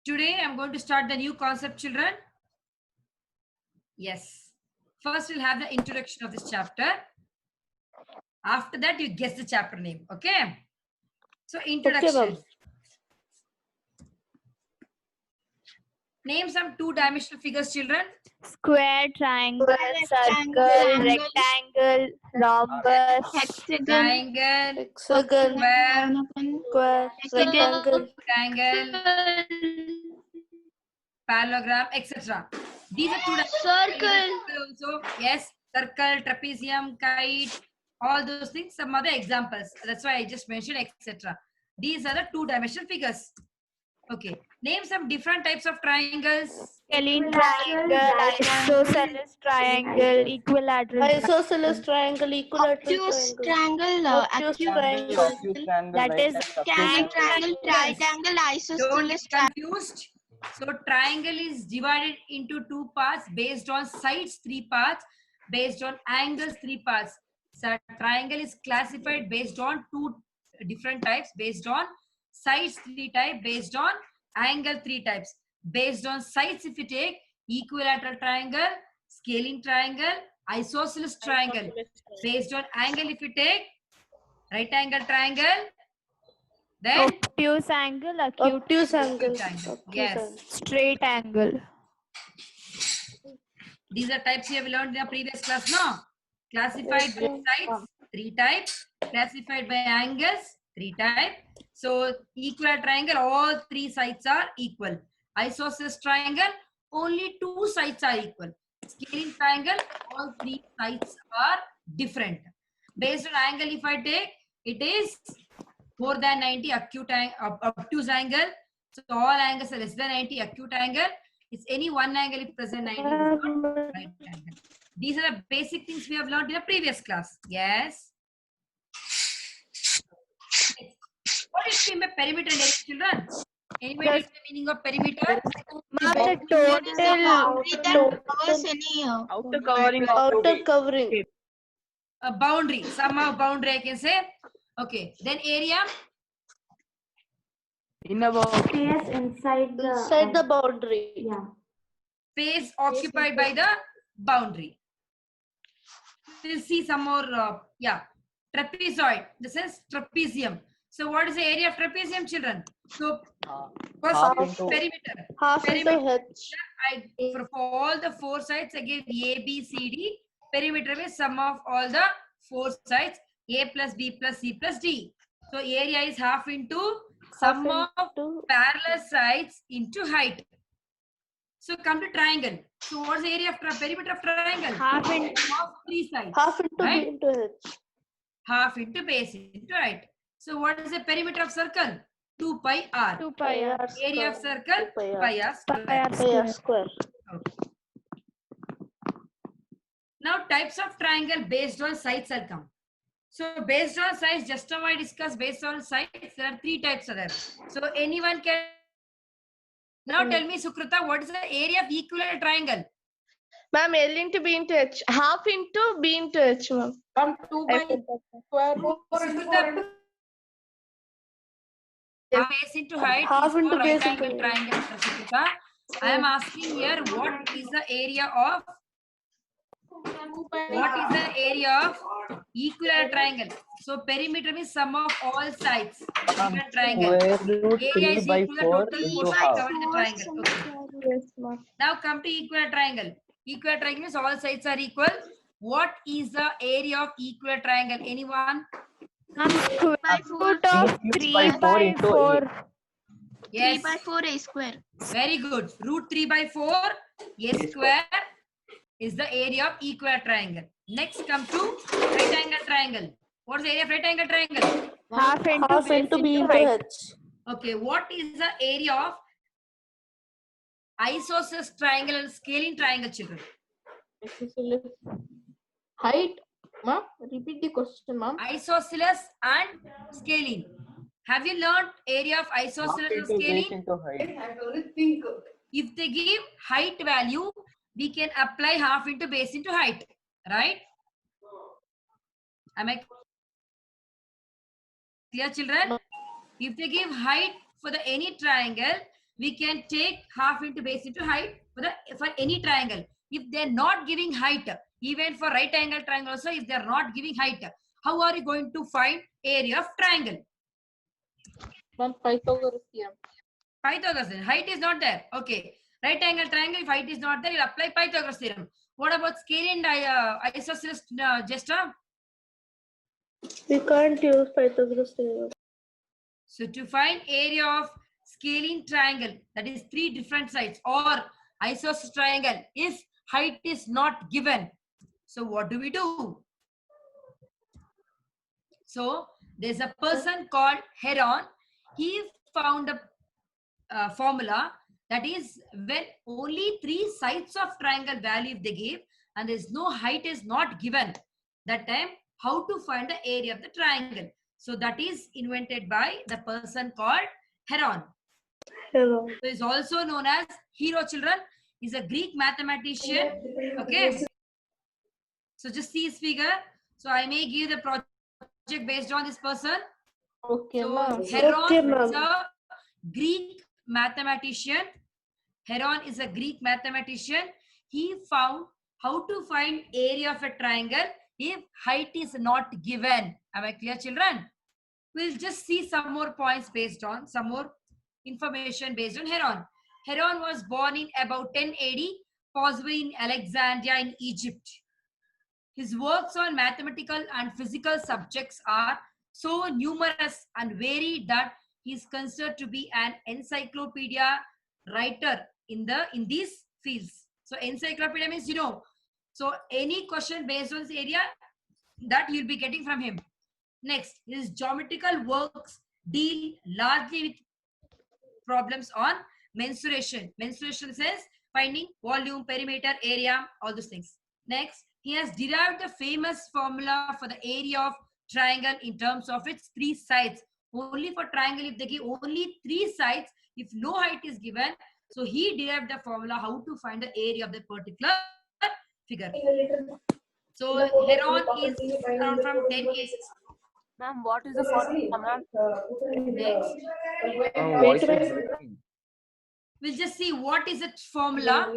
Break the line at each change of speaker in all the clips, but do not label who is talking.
Today I'm going to start the new concept, children. Yes. First, we'll have the introduction of this chapter. After that, you guess the chapter name. Okay. So, introduction. Name some two-dimensional figures, children.
Square, triangle, circle, rectangle, rhombus,
hexagon,
Triangle,
Hexagon,
square,
square, rectangle,
rectangle, parallelogram, etc. These are two-dimensional also. Yes, circle, trapezium, kite, all those things. Some other examples. That's why I just mentioned, etc. These are the two-dimensional figures. Okay. Name some different types of triangles.
scalene triangle, isosceles triangle, equilateral
isosceles triangle, equilateral
obtuse
triangle,
triangle,
obtuse
acute
triangle,
that is
candid triangle, triangle,
Don't
isosceles
get
triangle.
confused. So triangle is divided into two parts based on sides, three parts, based on angles, three parts. So triangle is classified based on two different types, based on sides, three types, based on angle, three types. Based on sides, if you take equilateral triangle, scalene triangle, isosceles triangle. Based on angle, if you take right angle triangle, then
obtuse angle, acute
obtuse angle,
triangle.
obtuse
Yes.
angle.
straight angle.
These are types we have learned in the previous class, no? Classified by sides, three types. Classified by angles, three types. So, equilateral triangle, all three sides are equal. Isosceles triangle, only two sides are equal. Scalene triangle, all three sides are different. Based on angle, if I take, it is more than 90 obtuse angle. So, all angles are less than 90 acute angle. It's any one angle if present 90 is not right angle. These are the basic things we have learned in the previous class. Yes. What is the perimeter and area, children? Anybody knows the meaning of perimeter?
Ma'am, the
It is a boundary that
total-
covers any
outer covering,
A boundary, somehow boundary I can say. Okay. Then area,
Space inside
inside the boundary.
yeah.
space occupied by the boundary. We'll see some more. Yeah. Trapezoid. This is trapezium. So what is the area of trapezium, children? So first perimeter.
Half into
Perimeter.
H.
For all the four sides, I give A, B, C, D. Perimeter is sum of all the four sides. A plus B plus C plus D. So area is half into sum of parallel sides into height. So come to triangle. So what's the area of perimeter of triangle?
half in
Of three sides.
Half into
Right?
B into H.
Half into base into height. So what is the perimeter of circle? 2 pi r.
2 pi r.
Area of circle?
2
Pi r square.
Pi r
Pi
square.
r square.
Okay. Now types of triangle based on sides will come. So based on sides, just now I discussed based on sides, there are three types of them. So anyone can now tell me, Sukrita, what is the area of equilateral triangle?
Ma'am, L into B into H. Half into B into H, ma'am.
2 by square root
Sukrita, base into height
Half
is
into
for right
base into
angle triangle. Sukrita, I am asking here, what is the area of equilateral triangle? So perimeter means sum of all sides. Different triangle.
square root
Area
3
is
by
equal to
4
total
into
portion
half.
covered in the triangle. Okay.
Yes, ma'am.
Now come to equilateral triangle. Equilateral triangle means all sides are equal. What is the area of equilateral triangle? Anyone?
Square root of
3
3
by 4
by
into
4.
3
Yes.
by 4 a square.
Very good. Root 3 by 4 a square is the area of equilateral triangle. Next come to right angle triangle. What is the area of right angle triangle?
Half into
Half
base
into B
into
into
height.
H.
Okay. What is the area of isosceles triangle and scalene triangle, children?
Height, ma'am. Repeat the question, ma'am.
Isosceles and scalene. Have you learned area of isosceles and scalene?
into height.
If they give height value, we can apply half into base into height, right? Am I clear, children? If they give height for the any triangle, we can take half into base into height for any triangle. If they're not giving height, even for right angle triangle also, if they're not giving height, how are you going to find area of triangle?
Ma'am, Pythagoras theorem.
Pythagoras theorem. Height is not there. Okay. Right angle triangle, if height is not there, you apply Pythagoras theorem. What about scale and isosceles, Jesta?
We can't use Pythagoras theorem.
So to find area of scaling triangle, that is 3 different sides, or isosceles triangle, if height is not given, so what do we do? So there's a person called Heron. He found a formula, that is when only 3 sides of triangle value if they give and there's no height is not given, that time how to find the area of the triangle. So that is invented by the person called Heron.
Hello.
So is also known as Hero, children. He's a Greek mathematician. Okay. So just see his figure. So I may give the project based on this person.
Okay,
So
ma'am.
Heron
Okay, ma'am.
is a Greek mathematician. Heron is a Greek mathematician. He found how to find area of a triangle if height is not given. Am I clear, children? We'll just see some more points based on, some more information based on Heron. Heron was born in about 1080, possibly in Alexandria in Egypt. His works on mathematical and physical subjects are so numerous and varied that he is considered to be an encyclopedia writer in these fields. So encyclopedia means, you know, so any question based on this area that you'll be getting from him. Next, his geometrical works deal largely with problems on mensuration. Mensuration says finding volume, perimeter, area, all those things. Next, he has derived the famous formula for the area of triangle in terms of its 3 sides. Only for triangle, if they give only 3 sides, if no height is given, so he derived the formula how to find the area of the particular figure. So Heron is around from 1080.
Ma'am, what is the formula, ma'am?
Next,
Voice is breaking.
we'll just see what is its formula.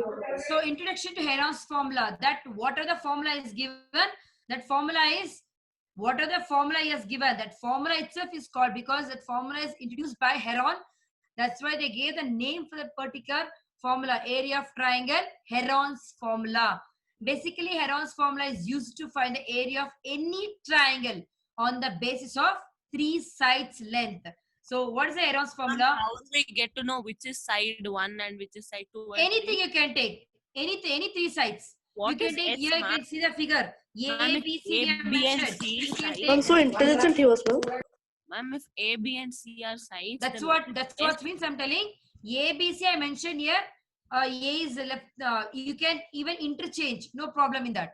So introduction to Heron's formula, that what are the formula is given, that formula is, what are the formula he has given, that formula itself is called, because that formula is introduced by Heron. That's why they gave the name for that particular formula, area of triangle, Heron's formula. Basically, Heron's formula is used to find the area of any triangle on the basis of 3 sides length. So what is the Heron's formula?
How do we get to know which is side 1 and which is side 2? And
Anything
3?
you can take, anything, any 3 sides.
What
You can
is
take
S,
here, you
ma'am?
can see the figure.
Ma'am,
A,
if
B, C, they
A,
have
B and
mentioned.
C
You can
sides.
take
I'm so intelligent he was, ma'am.
Ma'am, if A, B and C are sides,
That's
then
what,
is
that's
S?
what means I'm telling. A, B, C I mentioned here. A is left, you can even interchange, no problem in that.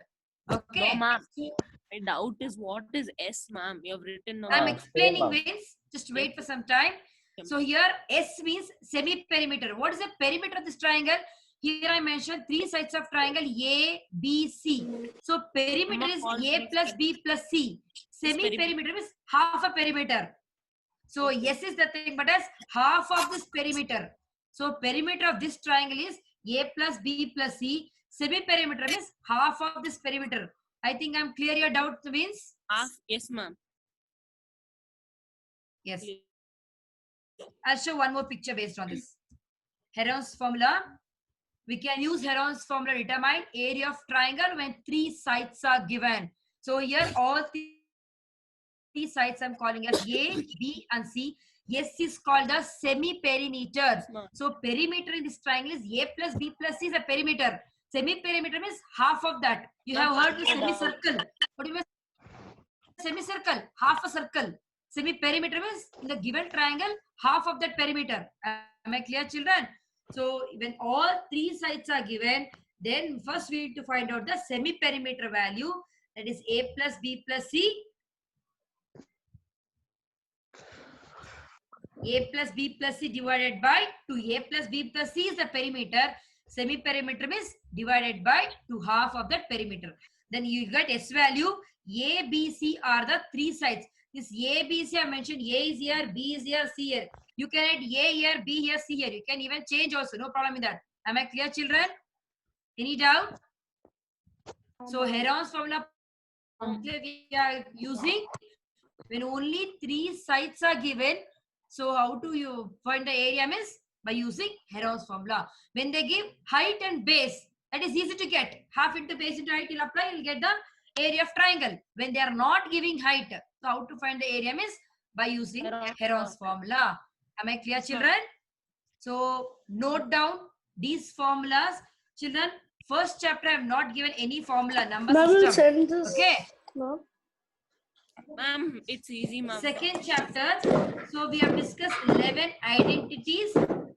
Okay.
No, ma'am. My doubt is what is S, ma'am? You have written no,
I'm
ma'am.
explaining,
ma'am.
Vince. Just wait for some time.
Yep.
So here S means semi-perimeter. What is the perimeter of this triangle? Here I mentioned 3 sides of triangle A, B, C. So perimeter
Ma'am,
is
all
A
three
plus
sides.
B plus C.
This
Semi-perimeter means half a perimeter. So
Okay.
yes is the thing, but as half of this perimeter. So perimeter of this triangle is A plus B plus C. Semi-perimeter means half of this perimeter. I think I'm clear your doubt, Vince.
Half, yes, ma'am.
Yes. I'll show one more picture based on this. Heron's formula. We can use Heron's formula to determine area of triangle when 3 sides are given. So here all 3 sides I'm calling as A, B and C. S is called the semi-perimeter.
ma'am.
So perimeter in this triangle is A plus B plus C is a perimeter. Semi-perimeter means half of that. You have heard the semicircle. What do you mean? Semicircle, half a circle. Semi-perimeter means in the given triangle, half of that perimeter. Am I clear, children? So when all 3 sides are given, then first we need to find out the semi-perimeter value. That is A plus B plus C. A plus B plus C divided by 2. A plus B plus C is the perimeter. Semi-perimeter means divided by 2 half of that perimeter. Then you get S value. A, B, C are the 3 sides. This A, B, C I mentioned. A is here, B is here, C here. You can add A here, B here, C here. You can even change also. No problem in that. Am I clear, children? Any doubt? So Heron's formula we are using when only 3 sides are given. So how do you find the area means? By using Heron's formula. When they give height and base, that is easy to get. Half into base into height, you'll apply, you'll get the area of triangle. When they are not giving height, so how to find the area means? By using Heron's formula. Am I clear, children? So note down these formulas. Children, first chapter I have not given any formula, number
Ma'am, will
system.
send this.
Okay.
Ma'am.
Ma'am, it's easy, ma'am.
Second chapter, so we have discussed 11 identities,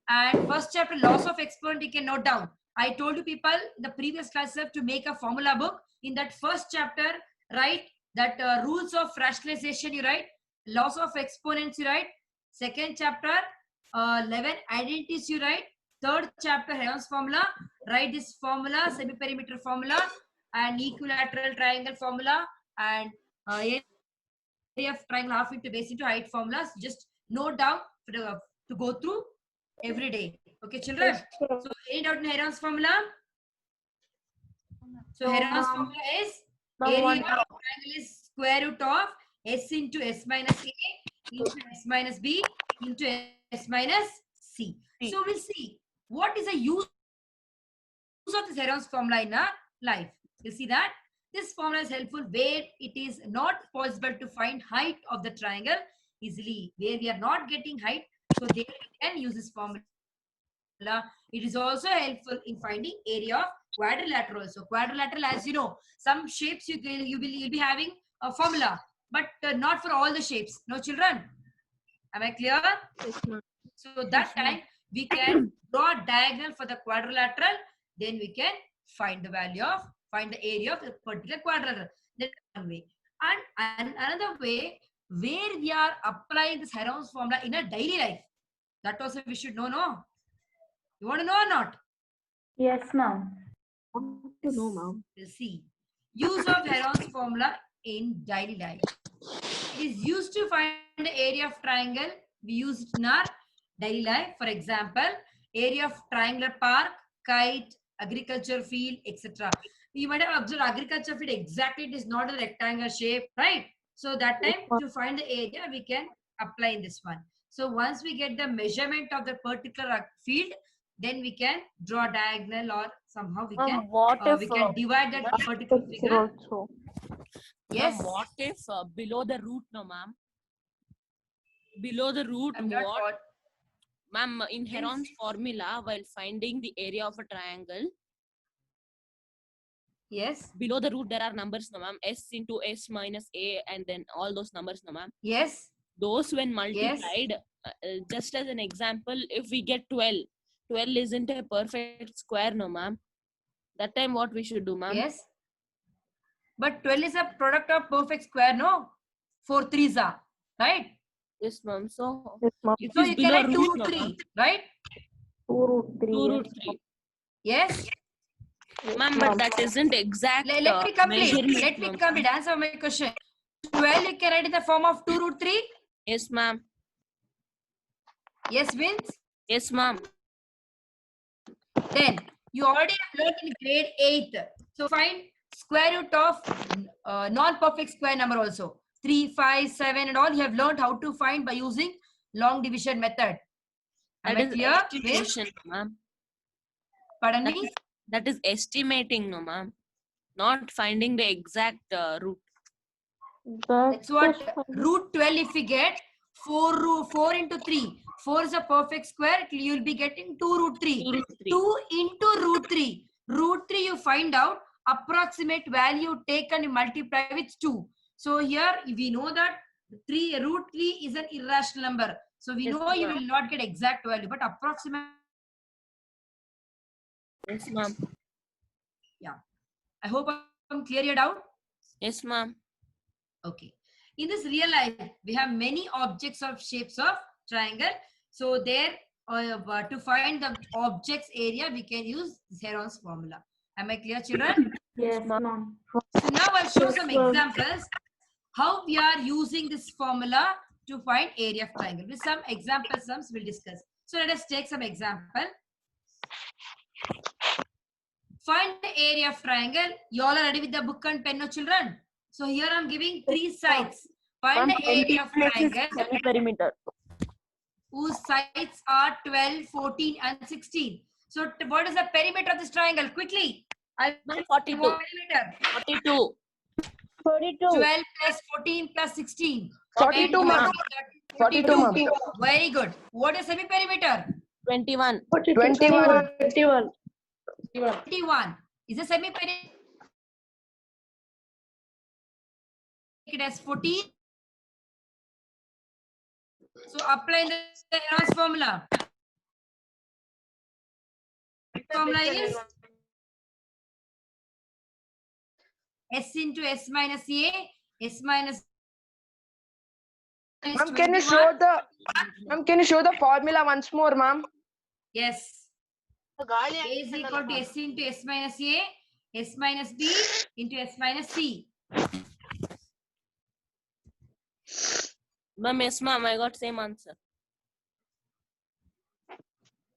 and first chapter, laws of exponent, you can note down. I told you people in the previous classes to make a formula book. In that first chapter, write that rules of rationalization, you write, laws of exponents, you write. Second chapter, 11 identities, you write. Third chapter, Heron's formula, write this formula, semi-perimeter formula, and equilateral triangle formula, and area of triangle half into base into height formulas. Just note down to go through every day. Okay, children? So, any doubt in Heron's formula? So, Heron's formula is area of triangle is square root of S into S minus A into S minus B into S minus C. So, we'll see what is the use of this Heron's formula in our life. You see that? This formula is helpful where it is not possible to find height of the triangle easily. Where we are not getting height, so they can use this formula. It is also helpful in finding area of quadrilateral. So quadrilateral, as you know, some shapes you'll be having a formula, but not for all the shapes. No, children? Am I clear?
Yes, ma'am.
So that time we can draw a diagonal for the quadrilateral. Then we can find the area of a particular quadrilateral. That's one way. And another way where we are applying this Heron's formula in a daily life. That also we should know, no? You want to know or not?
Yes, ma'am.
We'll see. Use of Heron's formula in daily life. It is used to find the area of triangle. We use it in our daily life. For example, area of triangular park, kite, agriculture field, etc. You might have observed agriculture field exactly. It is not a rectangular shape, right? So that time to find the area, we can apply in this one. So once we get the measurement of the particular field, then we can draw a diagonal or somehow we can we can divide that particular figure. Yes.
Ma'am, what if below the root, no, ma'am? Below the root,
I'm not
what?
what.
Ma'am, in Heron's formula, while finding the area of a triangle,
Yes.
below the root there are numbers, no, ma'am? S into S minus A, and then all those numbers, no, ma'am?
Yes.
Those when multiplied, just as an example, if we get 12, 12 isn't a perfect square, no, ma'am? That time what we should do, ma'am?
Yes. But 12 is a product of perfect square, no? 4 3s are, right?
Yes, ma'am. So, if
So
it's
you
below
can add 2
root,
root
no,
3,
ma'am?
right?
2 root 3.
2 root 3.
Yes.
Ma'am, but that isn't exact
Let me complete.
measurement,
Let me
no,
complete.
ma'am.
Answer my question. 12 you can write in the form of 2 root 3.
Yes, ma'am.
Yes, Vince.
Yes, ma'am.
Then you already learned in grade 8. So find square root of non-perfect square number also. 3, 5, 7 and all you have learned how to find by using long division method. Am
That
I
is
clear? Vince?
estimation, ma'am.
Pardon
That
me?
That is estimating, no, ma'am. Not finding the exact root.
That's what root 12 if we get 4 into 3. 4 is a perfect square. You will be getting 2 root 3.
2 root 3.
2 into root 3. Root 3 you find out approximate value take and you multiply with 2. So here we know that root 3 is an irrational number. So we
Yes,
know you
ma'am.
will not get exact value, but approximate.
Yes, ma'am.
I hope I'm clear your doubt.
Yes, ma'am.
Okay. In this real life, we have many objects of shapes of triangle. So there, to find the object's area, we can use Heron's formula. Am I clear, children?
Yes, ma'am.
So now I'll show some examples how we are using this formula to find area of triangle. With some example sums we'll discuss. So let us take some example. Find the area of triangle. You all are ready with the book and pen, no children? So here I'm giving 3 sides. Find the area of triangle
Perimeter.
whose sides are 12, 14 and 16. So what is the perimeter of this triangle? Quickly.
Ma'am, 42.
Perimeter.
42.
12 plus 14 plus 16.
42, ma'am. 42, ma'am.
Very good. What is semi-perimeter?
21.
21.
21. Is a semi-perimeter? It has 14. So apply the Heron's formula. Formula is S into S minus A, S minus
Ma'am, can you show the formula once more, ma'am?
Yes. A is equal to S into S minus A, S minus B into S minus C.
Ma'am, yes, ma'am. I got same answer.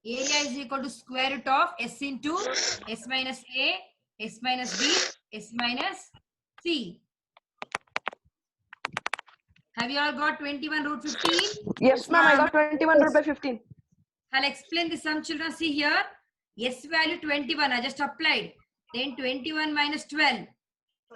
Area is equal to square root of S into S minus A, S minus B, S minus C. Have you all got 21 root 15?
Yes, ma'am. I got 21 root by 15.
I'll explain this. Some children see here. S value 21. I just applied. Then 21 minus 12.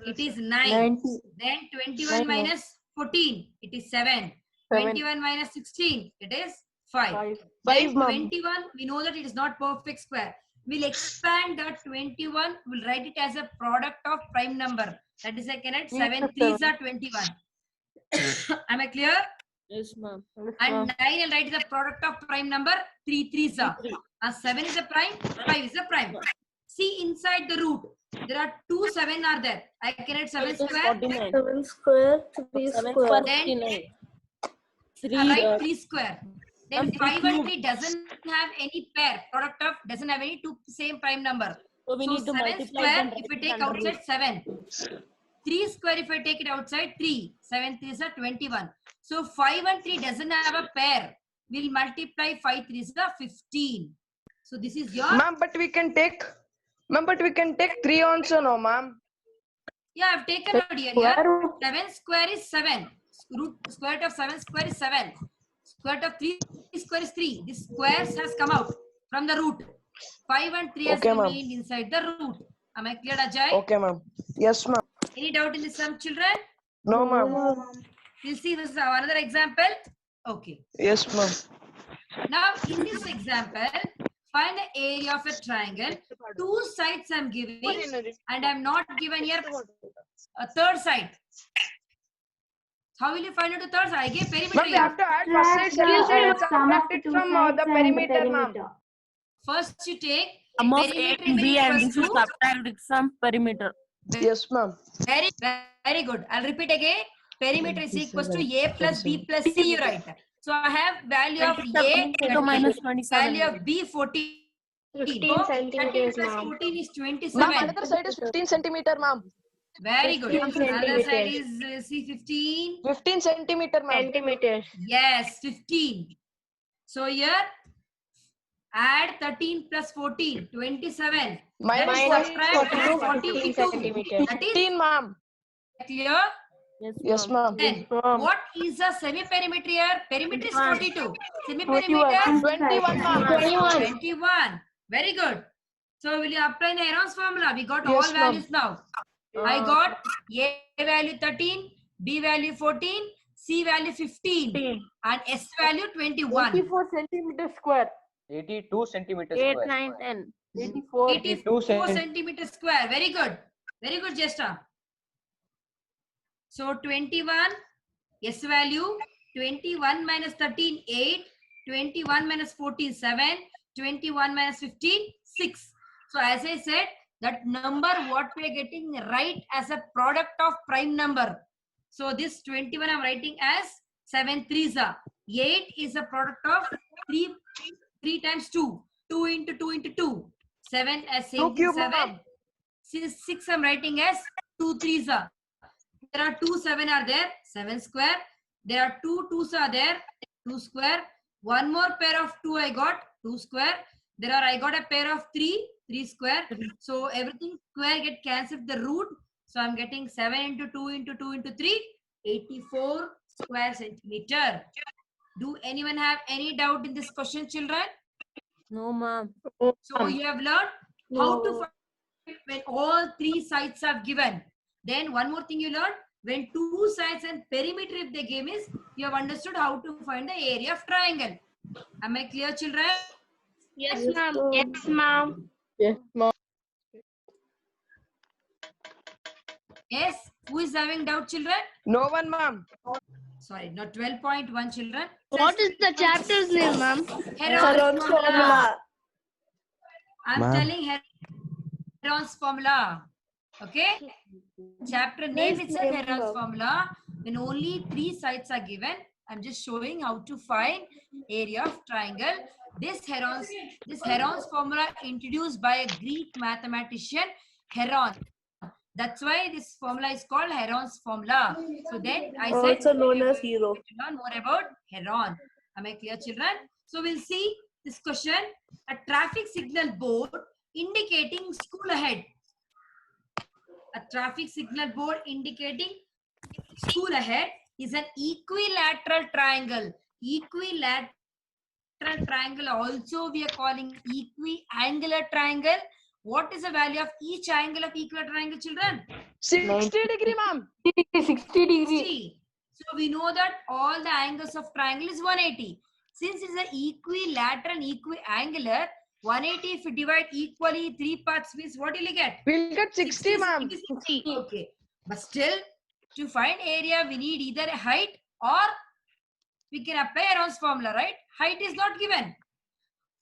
It is 9. Then 21 minus 14. It is 7. 21 minus 16. It is 5. Then 21. We know that it is not perfect square. We'll expand that 21. We'll write it as a product of prime number. That is, I can write 7 3s are 21. Am I clear?
Yes, ma'am.
And 9 I'll write the product of prime number. 3 3s are. 7 is a prime. 5 is a prime. See inside the root. There are 2 7 are there. I can write 7 square.
49.
7 square, 3
7
square.
square,
Then
49. 3.
I write 3 square. Then
and
5
3
and 3 doesn't have any pair. Product of doesn't have any two same prime number.
So we
So
need to
7
multiply
square
them
if we
directly
take
under root.
outside 7. 3 square if I take it outside 3. 7 3s are 21. So 5 and 3 doesn't have a pair. We'll multiply 5 3s are 15. So this is your
Ma'am, but we can take 3 also, no, ma'am.
yeah, I've taken out here. Here 7 square is 7. Square root of 7 square is 7. Square root of 3 square is 3. This squares has come out from the root. 5 and 3 has
Okay, ma'am.
remained inside the root. Am I clear, Ajay?
Okay, ma'am. Yes, ma'am.
Any doubt in this, some children?
No, ma'am.
We'll see this is another example. Okay.
Yes, ma'am.
Now, in this example, find the area of a triangle. 2 sides I'm giving, and I'm not given here a third side. How will you find out the third side? I gave perimeter
Ma'am, we
here.
have to add first side subtract it from the perimeter, ma'am.
First, you take
Sum of A
perimeter
and B and we
equals
should
to-
subtract it from perimeter.
Yes, ma'am.
Very good. I'll repeat again. Perimeter is equals to A plus B plus C, you write. So I have value of A,
22 minus 27.
value of B 14.
15
So,
centimeters,
13 plus
ma'am.
14 is
Ma'am,
27.
another side is 15 centimeter, ma'am.
Very good.
15
Another side
centimeters.
is C15.
15 centimeter, ma'am.
Centimeters.
Yes, 15. So here, add 13 plus 14, 27.
Minus
Then
14.
subtract
15 centimeters.
That is
15, ma'am.
clear.
Yes, ma'am.
Then,
ma'am.
what is the semi-perimeter here? Perimeter is 42. Semi-perimeter?
21, ma'am.
21. Very good. So will you apply the Heron's formula? We got all
Yes, ma'am.
values now. I got A value 13, B value 14, C value 15, and S value 21.
24 centimeter square.
82 centimeters
8,
square.
9, 10.
84.
84
centimeters.
centimeters square. Very good. Very good, Jesta. So 21, S value, 21 minus 13, 8, 21 minus 14, 7, 21 minus 15, 6. So as I said, that number what we are getting right as a product of prime number. So this 21 I'm writing as 7 3s are. 8 is a product of 3 times 2. 2 into 2 into 2. 7 as same
2 cube,
7.
ma'am.
6 I'm writing as 2 3s are. There are 2 7 are there. 7 square. There are 2 2s are there, 2 square. One more pair of 2 I got, 2 square. I got a pair of 3, 3 square. So everything square get cancelled the root. So I'm getting 7 into 2 into 2 into 3, 84 square centimeter. Do anyone have any doubt in this question, children?
No, ma'am.
So you have learned how to find when all 3 sides are given. Then one more thing you learned, when 2 sides and perimeter if the game is, you have understood how to find the area of triangle. Am I clear, children?
Yes, ma'am.
Yes, ma'am.
Yes, ma'am.
Yes. Who is having doubt, children?
No one, ma'am.
Sorry, not 12.1, children.
What is the chapter's name, ma'am?
Heron's formula. I'm
Ma'am.
telling Heron's formula. Okay? Chapter name itself Heron's formula. When only 3 sides are given, I'm just showing how to find area of triangle. This Heron's formula introduced by a Greek mathematician, Heron. That's why this formula is called Heron's formula. So then I said
Also known as hero.
to learn more about Heron. Am I clear, children? So we'll see this question. A traffic signal board indicating school ahead. A traffic signal board indicating school ahead is an equilateral triangle. Equilateral triangle also we are calling equiangular triangle. What is the value of each angle of equilateral triangle, children?
60 degree, ma'am.
60 degree.
60. So we know that all the angles of triangle is 180. Since it's an equilateral and equiangular, 180 if we divide equally 3 parts means what will you get?
We'll get 60, ma'am.
60. Okay. But still, to find area, we need either a height or we can apply Heron's formula, right? Height is not given.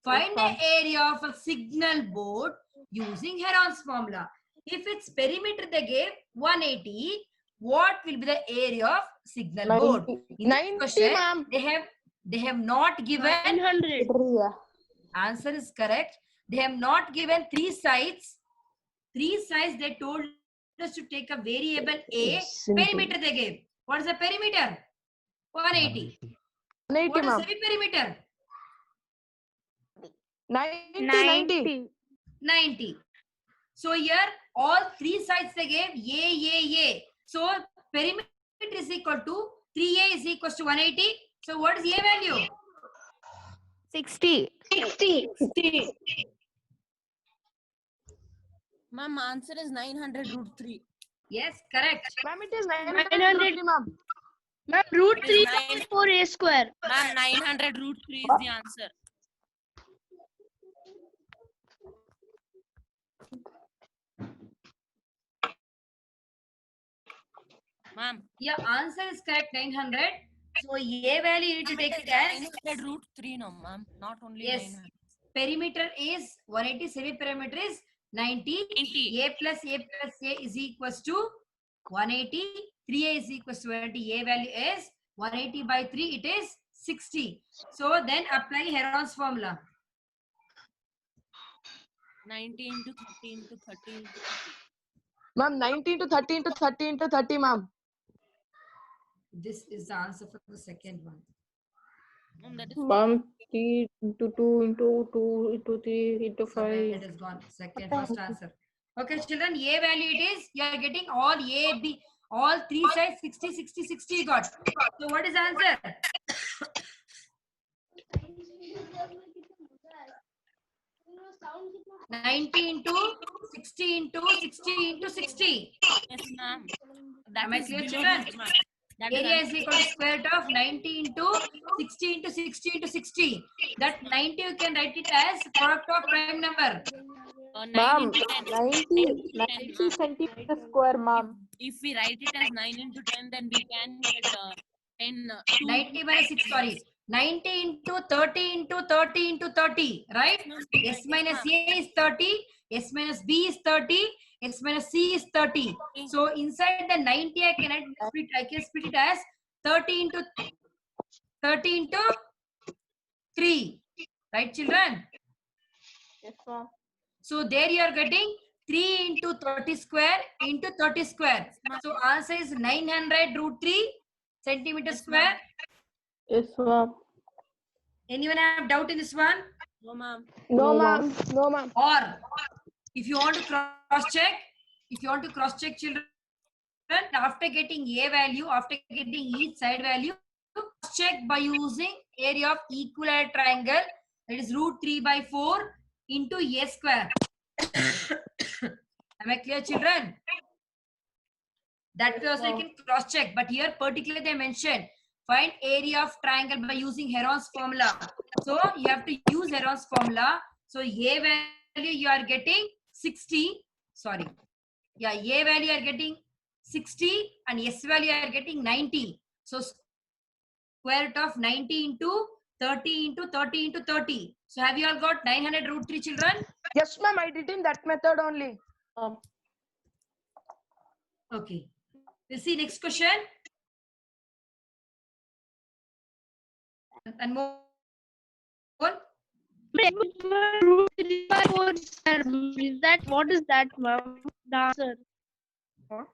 Find the area of a signal board using Heron's formula. If its perimeter they gave 180, what will be the area of signal board? In this
90,
question,
ma'am.
they have not given
900.
answer is correct. They have not given 3 sides. 3 sides they told us to take a variable A. Perimeter they gave. What is the perimeter? 180.
180,
What is
ma'am.
semi-perimeter?
90.
90. So here all 3 sides they gave A. So perimeter is equal to 3A is equal to 180. So what is A value?
60.
60.
Ma'am, answer is 900 root 3.
Yes, correct.
Ma'am, it is 900, ma'am.
Ma'am, root
It is
3 is 4a square.
Ma'am, 900 root 3 is the answer. Ma'am,
Your answer is correct 900. So A value you need to take it as
900 root 3, no, ma'am. Not only
yes.
900.
Perimeter is 180. Semi-perimeter is 90.
90.
A plus A is equals to 180. 3A is equals to 180. A value is 180 by 3. It is 60. So then apply Heron's formula.
90 into 30 into 30 into 30.
Ma'am, 90 into 30 into 30 into 30, ma'am.
This is the answer for the second one.
Ma'am, that is
Ma'am, 3 into 2 into 2 into 3 into
So
5.
it is gone. First answer. Okay, children, A value it is. You are getting all A, B, all 3 sides 60, 60, 60 you got. So what is the answer? 90 into 60 into 60 into 60.
yes, ma'am. That
Am I
is
clear,
below
children?
root, ma'am. That is
Area
answer.
is equal to square root of 90 into 60 into 60 into 60. That 90 you can write it as product of prime number.
9
Ma'am,
into 10.
90
ma'am.
centimeter square, ma'am.
If we write it as 9 into 10, then we can get 10.
90 minus 6, sorry. 90 into 30 into 30 into 30, right? S minus A is 30, S minus B is 30, S minus C is 30. So inside the 90, I can split it as 30 into 3. Right, children?
Yes, ma'am.
So there you are getting 3 into 30 square into 30 square. So answer is 900 root 3 centimeter square.
Yes, ma'am.
Anyone have doubt in this one?
No, ma'am.
No, ma'am. No, ma'am.
Or if you want to cross check, children, after getting a value, after getting each side value, cross check by using area of equilateral triangle, that is root 3 by 4 into a square. Am I clear, children? That was I can cross check, but here particularly they mentioned find area of triangle by using Heron's formula. So you have to use Heron's formula. So a value you are getting 60. Sorry. Yeah, a value you are getting 60 and s value you are getting 90. So square root of 90 into 30 into 30 into 30. So have you all got 900 root 3, children?
Yes, ma'am. I did in that method only.
Okay. We'll see next question. And more.
Root 3 by 4, sir. Is that what is that, ma'am? The answer.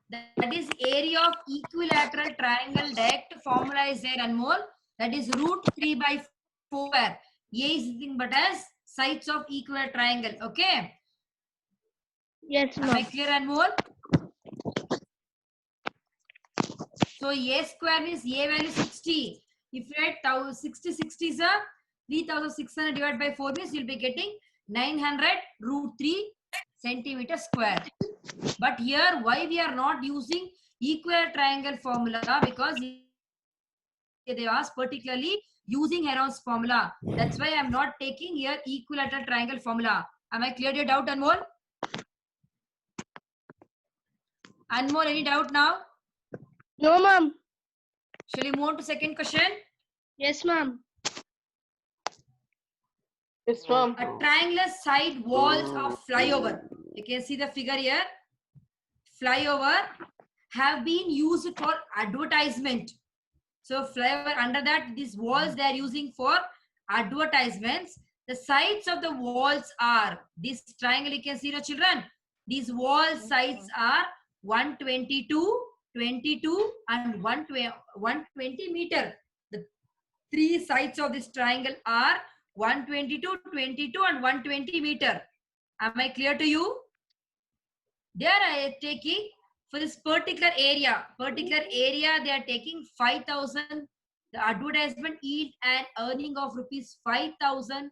That is area of equilateral triangle. Direct formula is there, Anmol. That is root 3 by 4. A is nothing but as sides of equilateral triangle. Okay.
Yes,
Am I
ma'am.
clear, Anmol? So a square means a value 60. If you add 60 is a 3600 divided by 4 means you'll be getting 900 root 3 centimeter square. But here why we are not using equilateral triangle formula? Because they asked particularly using Heron's formula. That's why I'm not taking here equilateral triangle formula. Am I cleared your doubt, Anmol? Anmol, any doubt now?
No, ma'am.
Shall we move on to second question?
Yes, ma'am.
Yes, ma'am.
A triangular side walls of flyover. You can see the figure here. Flyover have been used for advertisement. So flyover, under that, these walls they are using for advertisements. The sides of the walls are this triangle. You can see the children. These wall sides are 122, 22, and 120 meter. The three sides of this triangle are 122, 22, and 120 meter. Am I clear to you? There I am taking for this particular area, they are taking 5,000. The advertisement yield an earning of rupees 5,000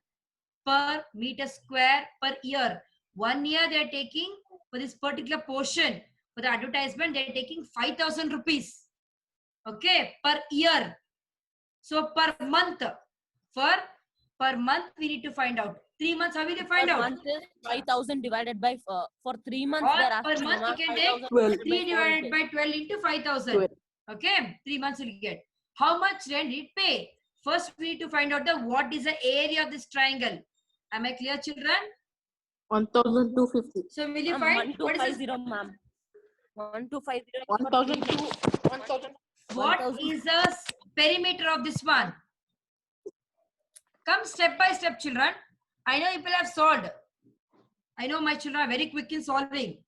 per meter square per year. 1 year they are taking for this particular portion for the advertisement they are taking 5,000 rupees. Okay, per year. So per month, per month we need to find out. 3 months, how will you find
Per
out?
month is 5,000 divided by for 3 months.
Or
they're
per
asking,
month
ma'am,
you can take
5,000
3 divided by 12 into 5,000. Okay, 3 months you will get. How much rent it pay? First we need to find out the what is the area of this triangle. Am I clear, children?
1,250.
So will you find what is
1250, ma'am. 1250.
1,002. 1,000.
what is the perimeter of this one? Come step by step, children. I know people have solved. I know my children are very quick in solving.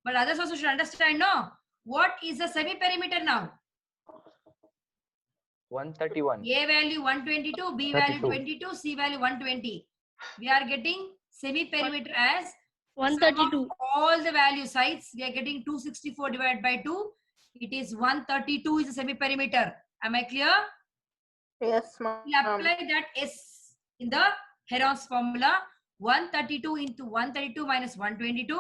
But others also should understand, no? What is the semi-perimeter now?
131.
A value 122, B value
32.
22, C value 120. We are getting semi-perimeter as
132.
all the value sides. We are getting 264 divided by 2. It is 132 is the semi-perimeter. Am I clear?
Yes, ma'am.
We apply that S in the Heron's formula. 132 into 132 minus 122,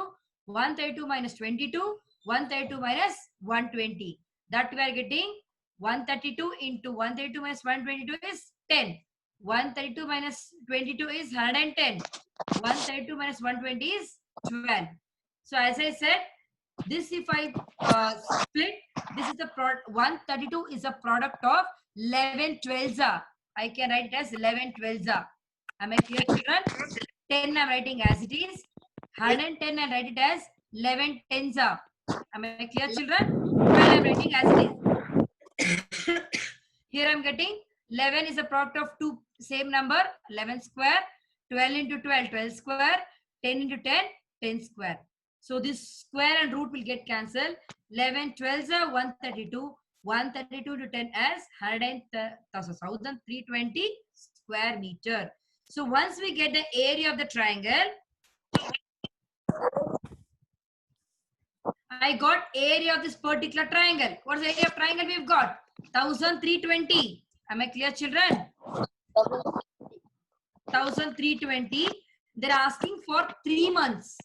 132 minus 22, 132 minus 120. That we are getting 132 into 132 minus 122 is 10. 132 minus 22 is 110. 132 minus 120 is 12. So as I said, this if I split, this is the product. 132 is a product of 11 12s. I can write it as 11 12s. Am I clear, children? 10 I'm writing as it is. 110 I write it as 11 10s. Am I clear, children? 12 I'm writing as it is. Here I'm getting 11 is a product of two same number, 11 square, 12 into 12, 12 square, 10 into 10, 10 square. So this square and root will get cancelled. 11 12s are 132. 132 to 10 as 1320 square meter. So once we get the area of the triangle, I got area of this particular triangle. What's the area of triangle we've got? 1320. Am I clear, children? 1320. They're asking for 3 months.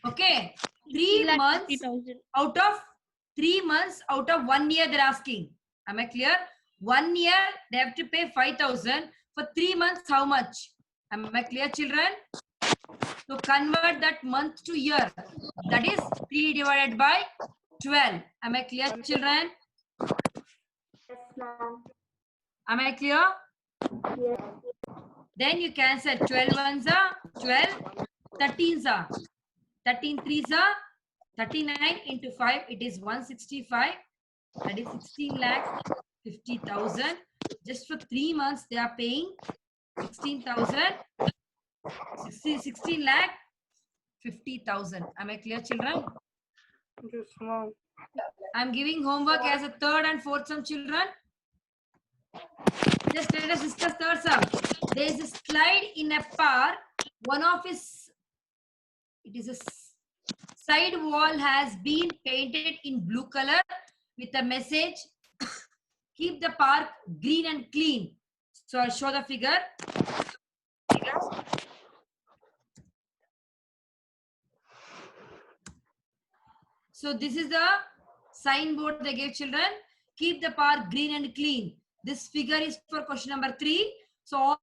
Okay. 3 months
3,50,000.
out of 3 months out of 1 year they're asking. Am I clear? 1 year they have to pay 5,000. For 3 months, how much? Am I clear, children? So convert that month to year. That is 3 divided by 12. Am I clear, children?
Yes, ma'am.
Am I clear?
Yes.
Then you cancel 12 ones are 12, 13s are 13 threes are 39 into 5. It is 165. That is 16 lakh 50,000. Just for 3 months they are paying 16,000. 16 lakh 50,000. Am I clear, children?
Yes, ma'am.
I'm giving homework as a third and fourth sum, children. Just let us discuss third sum. There is a slide in a park. One of his, it is a side wall has been painted in blue color with a message, keep the park green and clean. So I'll show the figure. So this is the signboard they gave, children. Keep the park green and clean. This figure is for question number 3. So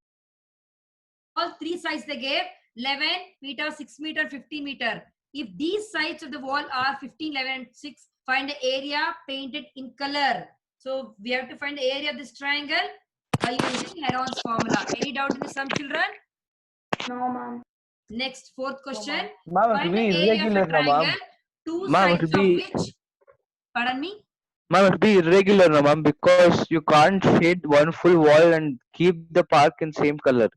all 3 sides they gave 11 meter, 6 meter, 15 meter. If these sides of the wall are 15, 11 and 6, find the area painted in color. So we have to find the area of this triangle by using Heron's formula. Any doubt in this, some children?
No, ma'am.
Next, fourth question.
Ma'am, it
Find
will
the
be
area of
irregular,
a
no, ma'am.
triangle, 2
Ma'am, it
sides
will
of
be-
which, pardon me?
Ma'am, it will be irregular, no, ma'am, because you can't shade one full wall and keep the park in same color.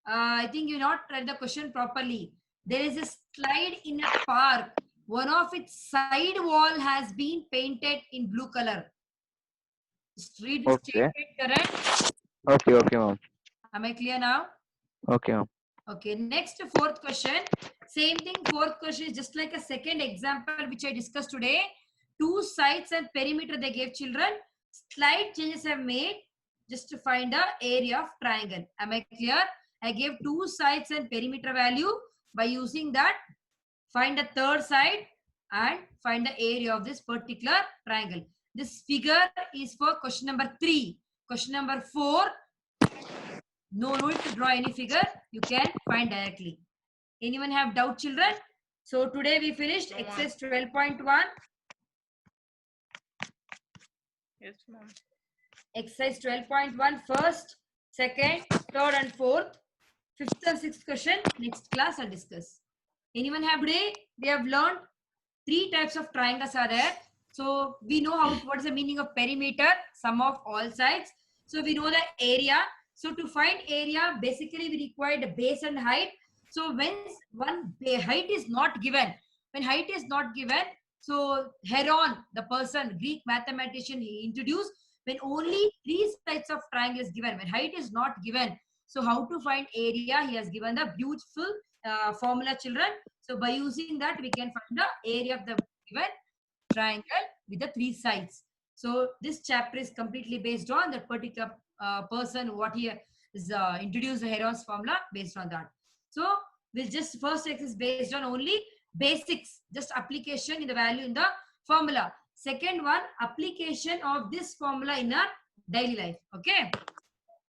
I think you not read the question properly. There is a slide in a park. One of its side wall has been painted in blue color. Just read this
Okay.
statement correct.
Okay, ma'am.
Am I clear now?
Okay, ma'am.
Okay, next fourth question. Same thing, fourth question is just like a second example which I discussed today. 2 sides and perimeter they gave, children. Slight changes have made just to find the area of triangle. Am I clear? I gave 2 sides and perimeter value. By using that, find the third side and find the area of this particular triangle. This figure is for question number 3. Question number 4, no need to draw any figure. You can find directly. Anyone have doubt, children? So today we finished exercise 12.1.
Yes, ma'am.
Exercise 12.1, first, second, third and fourth. Fifth and sixth question, next class I'll discuss. Anyone have today? We have learned 3 types of triangles are there. So we know what is the meaning of perimeter, sum of all sides. So we know the area. So to find area, basically we require the base and height. So when height is not given, so Heron, the person, Greek mathematician, he introduced when only 3 sides of triangle is given, when height is not given. So how to find area? He has given the beautiful formula, children. So by using that, we can find the area of the given triangle with the 3 sides. So this chapter is completely based on that particular person, what he is introduced the Heron's formula based on that. So we'll just first exercise based on only basics, just application in the value in the formula. Second one, application of this formula in our daily life. Okay.